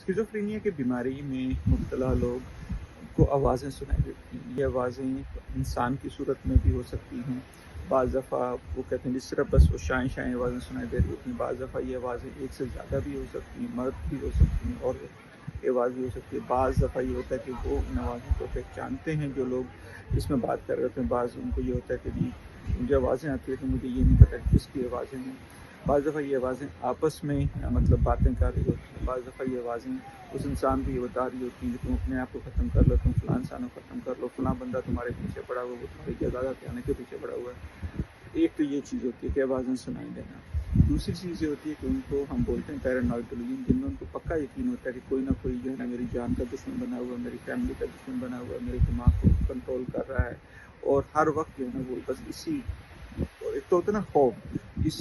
Schizophrenia की बीमारी में मुब्तला लोग को आवाज़ें सुनाई देती हैं। ये आवाज़ें इंसान की सूरत में भी हो सकती हैं। बाज़ दफ़ा वो कहते हैं जिस तरह बस वो शाएँ-शाएँ आवाज़ें सुनाई दे रही होती हैं। बाज़ दफ़ा ये आवाज़ें एक से ज़्यादा भी हो सकती हैं, मर्द भी हो सकती हैं और ये आवाज़ भी हो सकती है। बाज़ दफ़ा ये होता है कि वो इन आवाज़ों को पहचानते हैं जो लोग इसमें बात कर रहे होते हैं। बाज़ उनको ये होता है कि जी मुझे आवाज़ें आती हैं तो मुझे ये नहीं पता कि किसकी आवाज़ें हैं। बाज़ दफ़ा ये आवाज़ें आपस में मतलब बातें कर रही होती हैं। बाज़ दफ़ा ये आवाज़ें उस इंसान को ये बता रही होती हैं कि तुम अपने आप को ख़त्म कर लो, तुम फ़लाँ इंसान को ख़त्म कर लो, फ़लाँ बंदा तुम्हारे पीछे पड़ा हुआ है, वो तुम्हारी जगह के आने के पीछे पड़ा हुआ है। एक तो ये चीज़ होती है कि आवाज़ें सुनाई देना। दूसरी चीज़ ये होती है कि उनको हम बोलते हैं पैरानॉइड डिल्यूजन, जिनमें उनको पक्का यकीन होता है कि कोई ना कोई जो है ना मेरी जान का दुश्मन बना हुआ है, मेरी फैमिली का दुश्मन बना हुआ है, मेरे दिमाग को कंट्रोल कर रहा है और हर वक्त जो है ना वो बस इसी और एक तो होता है ना खौफ, इस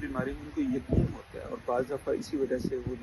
बीमारी में उनको यकीन होता है और बाज़ दफ़ा इसी वजह से वो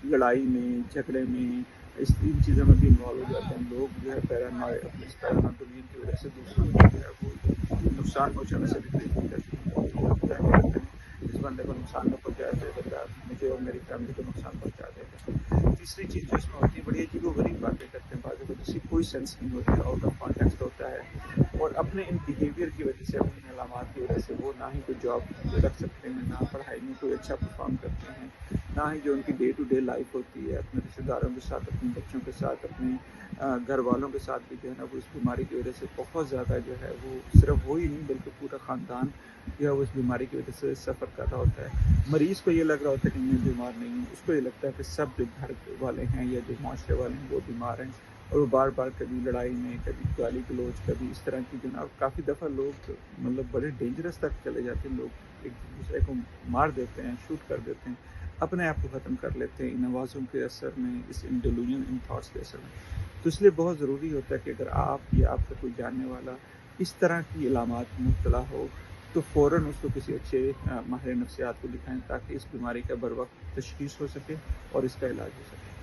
लड़ाई में, झगड़े में, इन चीज़ों में भी इन्वॉल्व हो जाते हैं। लोग जो है पैरानॉइड अपने इस पैरानॉइड की वजह से दूसरों को जो है वो नुकसान पहुँचाने से भी प्रेरित करते हैं। इस बंदे को नुकसान न पहुँचाया तो ये बंदा मुझे और मेरी फैमिली को नुकसान पहुँचा देगा। तीसरी चीज़ जो इसमें होती है बड़ी अजीबो-गरीब बातें करते हैं बाज़ दफ़ा जिसकी कोई सेंस नहीं होती है, आउट ऑफ कॉन्टेक्स्ट होता है और अपने इन बिहेवियर की वजह से, अपनी इन अलामात की वजह से वो ना ही कोई जॉब रख सकते हैं, ना पढ़ाई में कोई अच्छा परफॉर्म करते हैं, ना ही जो उनकी डे टू डे लाइफ होती है अपने रिश्तेदारों के साथ, अपने बच्चों के साथ, अपने घर वालों के साथ भी जो है ना वो इस बीमारी की वजह से बहुत ज़्यादा जो है वो सिर्फ वो ही नहीं बल्कि पूरा ख़ानदान जो है वो इस बीमारी की वजह से सफ़र कर रहा होता है। मरीज़ को ये लग रहा होता है कि मैं बीमार नहीं हूँ, उसको ये लगता है कि सब जो घर वाले हैं या जो माशरे वाले हैं वो बीमार हैं और वो बार बार कभी लड़ाई में, कभी गाली गलौज, कभी इस तरह की जो ना काफ़ी दफ़ा लोग मतलब बड़े डेंजरस तक चले जाते हैं। लोग एक दूसरे को मार देते हैं, शूट कर देते हैं, अपने आप को ख़त्म कर लेते हैं इन आवाज़ों के असर में, इस इन डिल्यूजन, इन थॉट्स के असर में। तो इसलिए बहुत ज़रूरी होता है कि अगर आप या आपका कोई जानने वाला इस तरह की अलामात में मुब्तला हो तो फ़ौरन उसको किसी अच्छे माहिर नफ्सियात को दिखाएं ताकि इस बीमारी का बर वक्त तशख़ीस हो सके और इसका इलाज हो सके।